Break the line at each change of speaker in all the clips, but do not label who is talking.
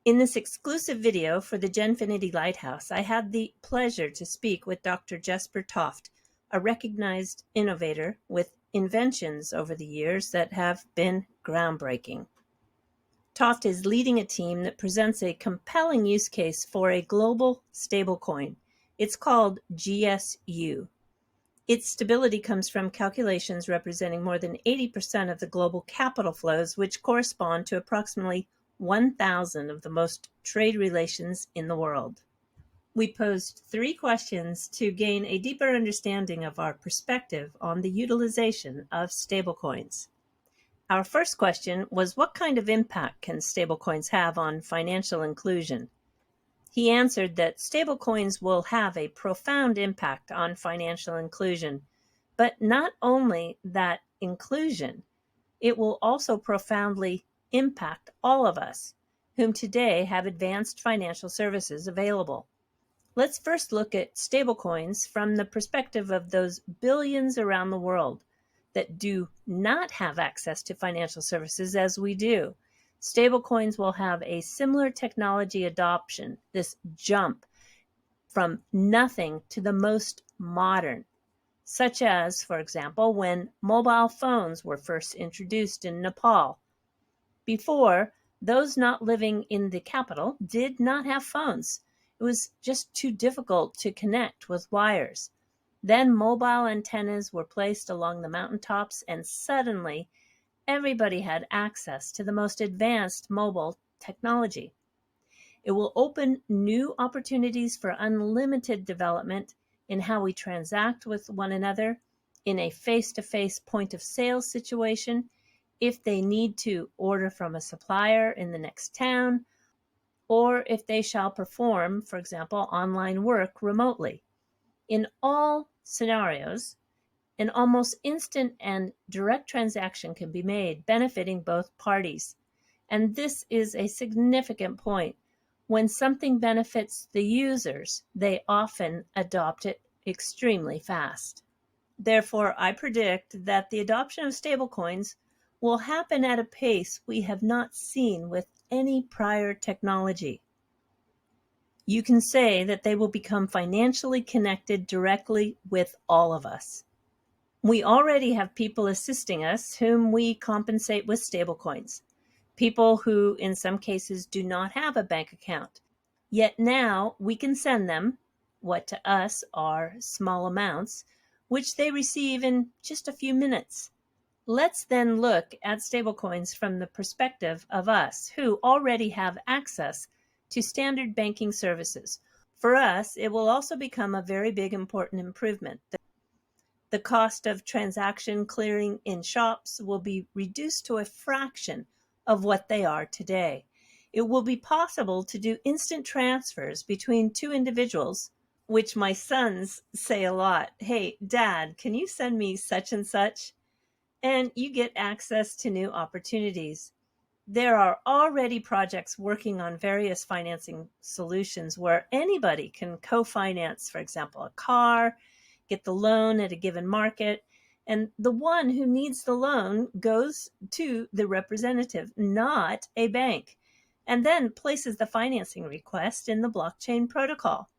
In this exclusive video for the Genfinity Lighthouse, I had the pleasure to speak with Dr. Jesper Toft, a recognized innovator with inventions over the years that have been groundbreaking. Toft is leading a team that presents a compelling use case for a global stablecoin. It's called GSU. Its stability comes from calculations representing more than 80% of the global capital flows, which correspond to approximately 1,000 of the most trade relations in the world. We posed 3 questions to gain a deeper understanding of our perspective on the utilization of stablecoins. Our first question was, what kind of impact can stablecoins have on financial inclusion? He answered that stablecoins will have a profound impact on financial inclusion, but not only that inclusion, it will also profoundly impact all of us, whom today have advanced financial services available. Let's first look at stablecoins from the perspective of those billions around the world that do not have access to financial services as we do. Stablecoins will have a similar technology adoption, this jump from nothing to the most modern, such as, for example, when mobile phones were first introduced in Nepal. Before, those not living in the capital did not have phones. It was just too difficult to connect with wires. Then mobile antennas were placed along the mountaintops, and suddenly everybody had access to the most advanced mobile technology. It will open new opportunities for unlimited development in how we transact with one another in a face-to-face point-of-sale situation, if they need to order from a supplier in the next town, or if they shall perform, for example, online work remotely. In all scenarios, an almost instant and direct transaction can be made, benefiting both parties. And this is a significant point. When something benefits the users, they often adopt it extremely fast. Therefore, I predict that the adoption of stablecoins will happen at a pace we have not seen with any prior technology. You can say that they will become financially connected directly with all of us. We already have people assisting us whom we compensate with stablecoins, people who in some cases do not have a bank account. Yet now we can send them what to us are small amounts, which they receive in just a few minutes. Let's then look at stablecoins from the perspective of us who already have access to standard banking services. For us, it will also become a very big important improvement. The cost of transaction clearing in shops will be reduced to a fraction of what they are today. It will be possible to do instant transfers between 2 individuals, which my sons say a lot. Hey, Dad, can you send me such and such? And you get access to new opportunities. There are already projects working on various financing solutions where anybody can co-finance, for example, a car, get the loan at a given market, and the one who needs the loan goes to the representative, not a bank, and then places the financing request in the blockchain protocol.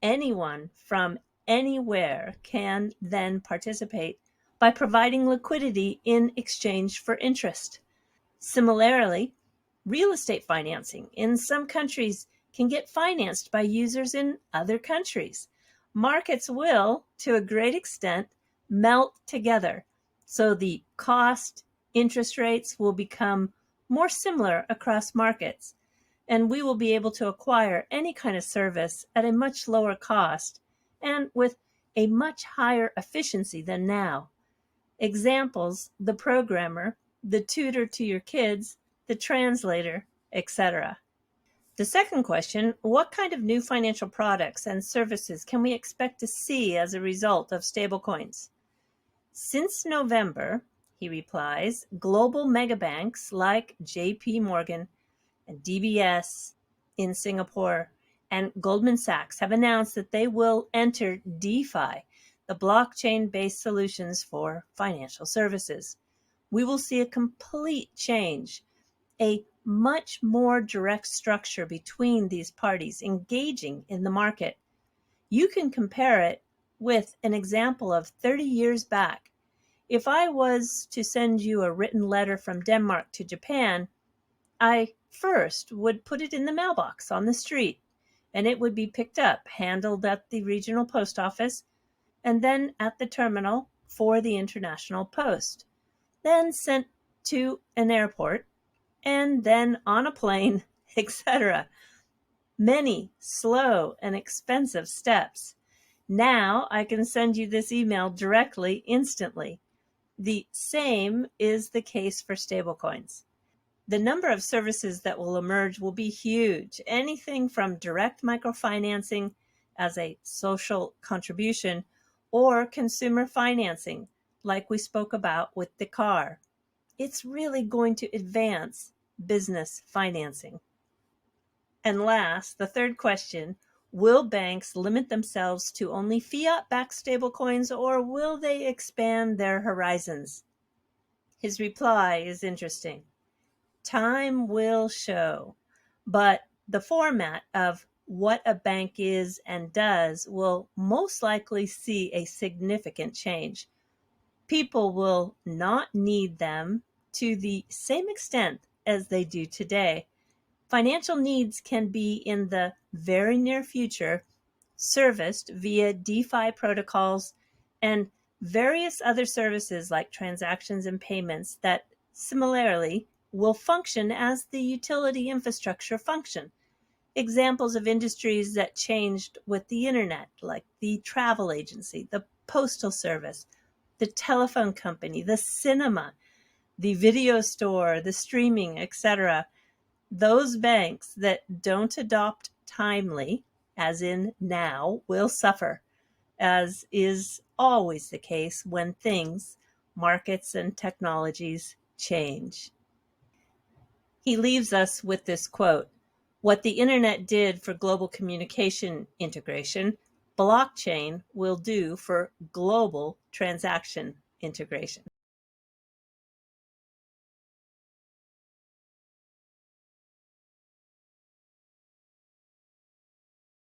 Anyone from anywhere can then participate by providing liquidity in exchange for interest. Similarly, real estate financing in some countries can get financed by users in other countries. Markets will, to a great extent, melt together, so the cost, interest rates will become more similar across markets, and we will be able to acquire any kind of service at a much lower cost and with a much higher efficiency than now. Examples: the programmer, the tutor to your kids, the translator, etc. The second question, what kind of new financial products and services can we expect to see as a result of stablecoins? Since November, he replies, global megabanks like JP Morgan and DBS in Singapore and Goldman Sachs have announced that they will enter DeFi, the blockchain-based solutions for financial services. We will see a complete change, a much more direct structure between these parties engaging in the market. You can compare it with an example of 30 years back. If I was to send you a written letter from Denmark to Japan, I first would put it in the mailbox on the street, and it would be picked up, handled at the regional post office, and then at the terminal for the international post, then sent to an airport, and then on a plane, etc. Many slow and expensive steps. Now I can send you this email directly, instantly. The same is the case for stablecoins. The number of services that will emerge will be huge. Anything from direct microfinancing as a social contribution or consumer financing, like we spoke about with the car. It's really going to advance business financing. And last, the third question, will banks limit themselves to only fiat-backed stablecoins, or will they expand their horizons? His reply is interesting. Time will show, but the format of what a bank is and does will most likely see a significant change. People will not need them to the same extent as they do today. Financial needs can be in the very near future serviced via DeFi protocols and various other services like transactions and payments that similarly will function as the utility infrastructure function. Examples of industries that changed with the internet, like the travel agency, the postal service, the telephone company, the cinema, the video store, the streaming, etc. Those banks that don't adopt timely, as in now, will suffer, as is always the case when things, markets, and technologies change. He leaves us with this quote, "What the internet did for global communication integration, blockchain will do for global transaction integration."